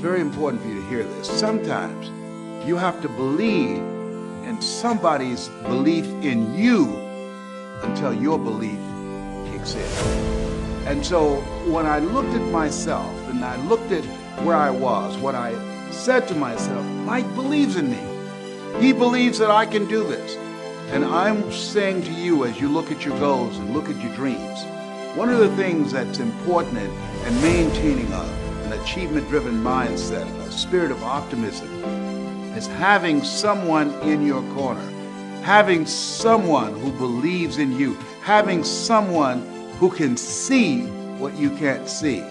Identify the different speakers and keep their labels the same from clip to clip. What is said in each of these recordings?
Speaker 1: very important for you to hear this. Sometimes you have to believe in somebody's belief in you until your belief kicks in. And so when I looked at myself and I looked at where I was, what I said to myself, Mike believes in me. He believes that I can do this. And I'm saying to you, as you look at your goals and look at your dreams, one of the things that's important in maintaining an achievement-driven mindset, a spirit of optimism, is having someone in your corner, having someone who believes in you, having someone who can see what you can't see.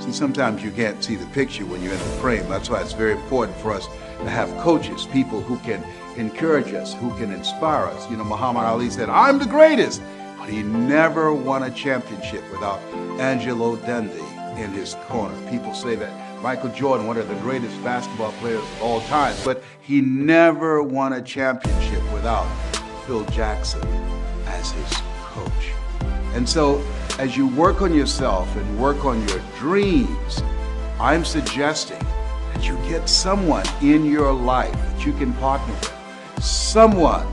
Speaker 1: See, sometimes you can't see the picture when you're in the frame. That's why it's very important for us to have coaches, people who can encourage us, who can inspire us. You know, Muhammad Ali said, "I'm the greatest," but he never won a championship without Angelo Dundee in his corner. People say that Michael Jordan, one of the greatest basketball players of all time, but he never won a championship without Phil Jackson as his coach. And so as you work on yourself and work on your dreams, I'm suggesting that you get someone in your life that you can partner with, someone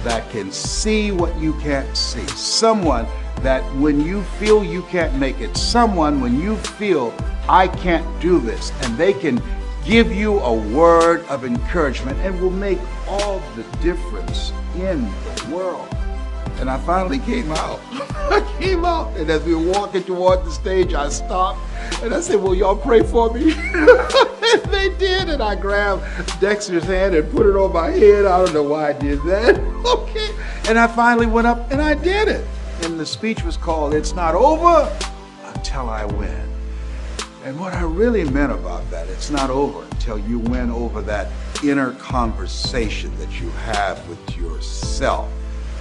Speaker 1: that can see what you can't see, someone that when you feel you can't make it, someone when you feel I can't do this, and they can give you a word of encouragement and will make all the difference in the world. And I finally came out. I came out, and as we were walking toward the stage, I stopped, and I said, "Will y'all pray for me?" And they did, and I grabbed Dexter's hand and put it on my head. I don't know why I did that. Okay. And I finally went up, and I did it. And the speech was called, "It's Not Over Until I Win." And what I really meant about that, it's not over until you win over that inner conversation that you have with yourself.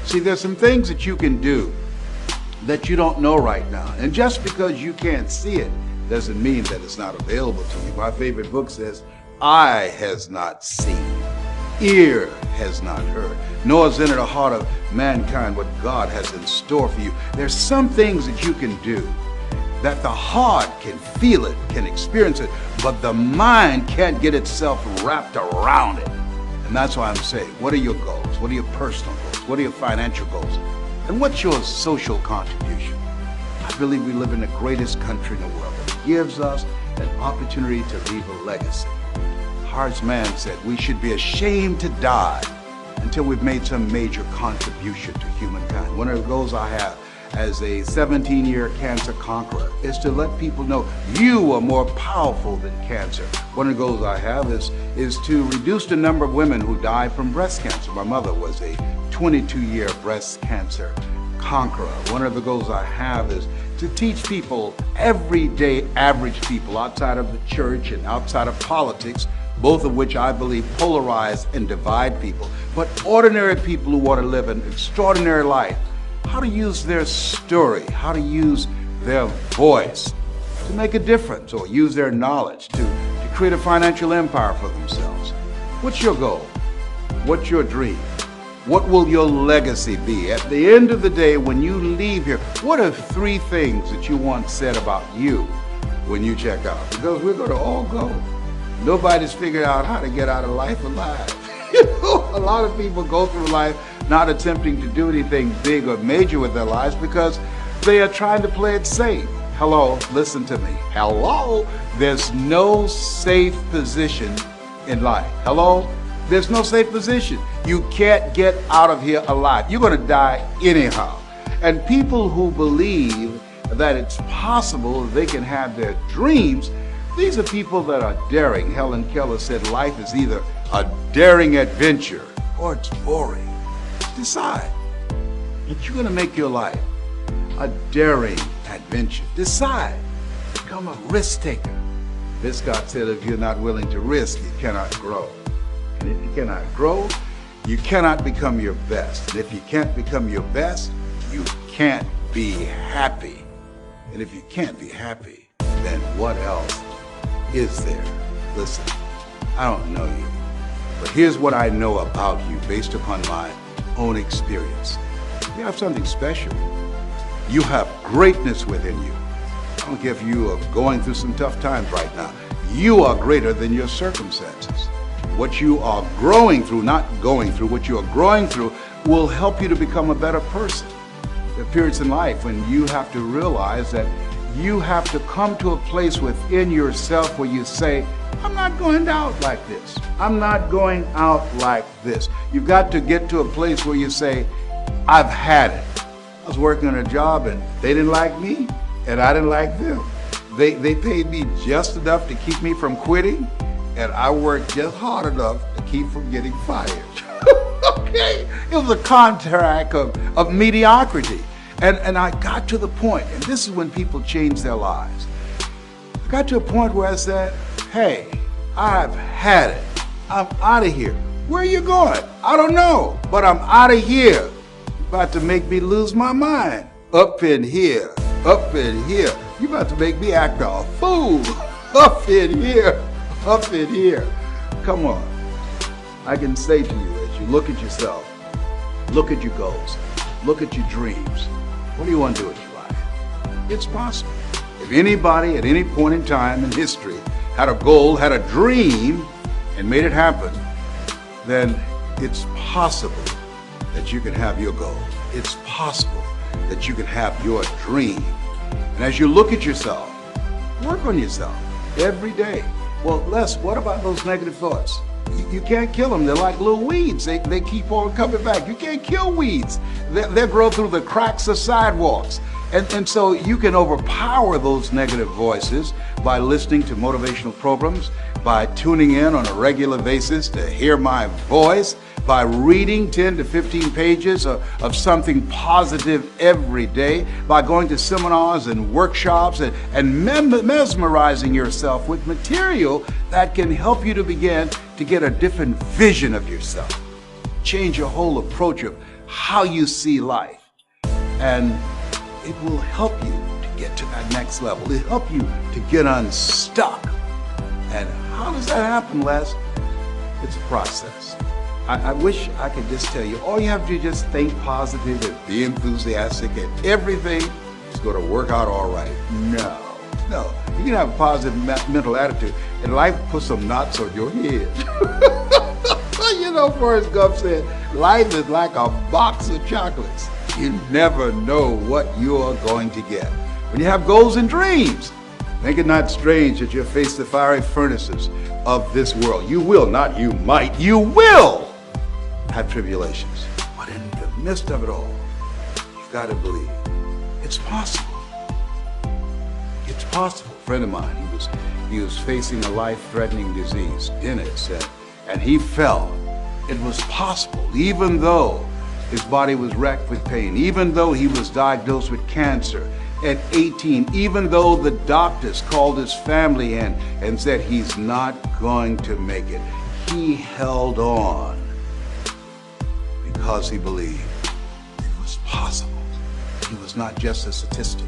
Speaker 1: See, there's some things that you can do that you don't know right now. And just because you can't see it doesn't mean that it's not available to you. My favorite book says, "Eye has not seen, ear has not heard, nor has entered the heart of mankind what God has in store for you." There's some things that you can do that the heart can feel it, can experience it, but the mind can't get itself wrapped around it. And that's why I'm saying, what are your goals? What are your personal goals? What are your financial goals? And what's your social contribution? I believe we live in the greatest country in the world that gives us an opportunity to leave a legacy. Hart's man said we should be ashamed to die until we've made some major contribution to humankind. One of the goals I have as a 17-year cancer conqueror is to let people know you are more powerful than cancer. One of the goals I have is to reduce the number of women who die from breast cancer. My mother was a 22-year breast cancer conqueror. One of the goals I have is to teach people, everyday average people outside of the church and outside of politics, both of which I believe polarize and divide people, but ordinary people who want to live an extraordinary life, how to use their story, how to use their voice to make a difference, or use their knowledge to create a financial empire for themselves. What's your goal? What's your dream? What will your legacy be? At the end of the day, when you leave here, what are 3 things that you want said about you when you check out? Because we're going to all go. Nobody's figured out how to get out of life alive. You know, a lot of people go through life not attempting to do anything big or major with their lives because they are trying to play it safe. Hello, listen to me. Hello, there's no safe position in life. Hello, there's no safe position. You can't get out of here alive. You're going to die anyhow. And people who believe that it's possible they can have their dreams, these are people that are daring. Helen Keller said life is either a daring adventure or it's boring. Decide that you're going to make your life a daring adventure. Decide. Become a risk taker. This God said, if you're not willing to risk, you cannot grow. And if you cannot grow, you cannot become your best. And if you can't become your best, you can't be happy. And if you can't be happy, then what else is there? Listen, I don't know you, but here's what I know about you based upon my own experience. You have something special. You have greatness within you. I don't care if you are going through some tough times right now. You are greater than your circumstances. What you are growing through, not going through, what you are growing through will help you to become a better person. There are periods in life when you have to realize that you have to come to a place within yourself where you say, I'm not going out like this. I'm not going out like this. You've got to get to a place where you say, I've had it. I was working on a job and they didn't like me and I didn't like them. They paid me just enough to keep me from quitting, and I worked just hard enough to keep from getting fired. Okay? It was a contract of mediocrity. And I got to the point, and this is when people change their lives. I got to a point where I said, hey, I've had it. I'm out of here. Where are you going? I don't know, but I'm out of here. You're about to make me lose my mind. Up in here, up in here. You're about to make me act a fool. Up in here, up in here. Come on. I can say to you, as you look at yourself, look at your goals, look at your dreams. What do you want to do with your life? It's possible. If anybody at any point in time in history had a goal, had a dream, and made it happen, then it's possible that you can have your goal. It's possible that you can have your dream. And as you look at yourself, work on yourself every day. Well, Les, what about those negative thoughts? You can't kill them. They're like little weeds. They keep on coming back. You can't kill weeds. They grow through the cracks of sidewalks. And so you can overpower those negative voices by listening to motivational programs, by tuning in on a regular basis to hear my voice, by reading 10 to 15 pages of something positive every day, by going to seminars and workshops and mesmerizing yourself with material that can help you to begin to get a different vision of yourself, change your whole approach of how you see life. And it will help you to get to that next level. It'll help you to get unstuck. And how does that happen, Les? It's a process. I wish I could just tell you, all you have to do is just think positive and be enthusiastic and everything is going to work out all right. No. You can have a positive mental attitude and life puts some knots on your head. You know, Forrest Gump said, life is like a box of chocolates. You never know what you're going to get. When you have goals and dreams, think it not strange that you'll face the fiery furnaces of this world. You will, not you might, you will have tribulations. But in the midst of it all, you've got to believe it's possible. It's possible. A friend of mine, he was facing a life-threatening disease, Dennis, and he felt it was possible, even though his body was racked with pain, even though he was diagnosed with cancer at 18, even though the doctors called his family in and said he's not going to make it. He held on because he believed it was possible. He was not just a statistic.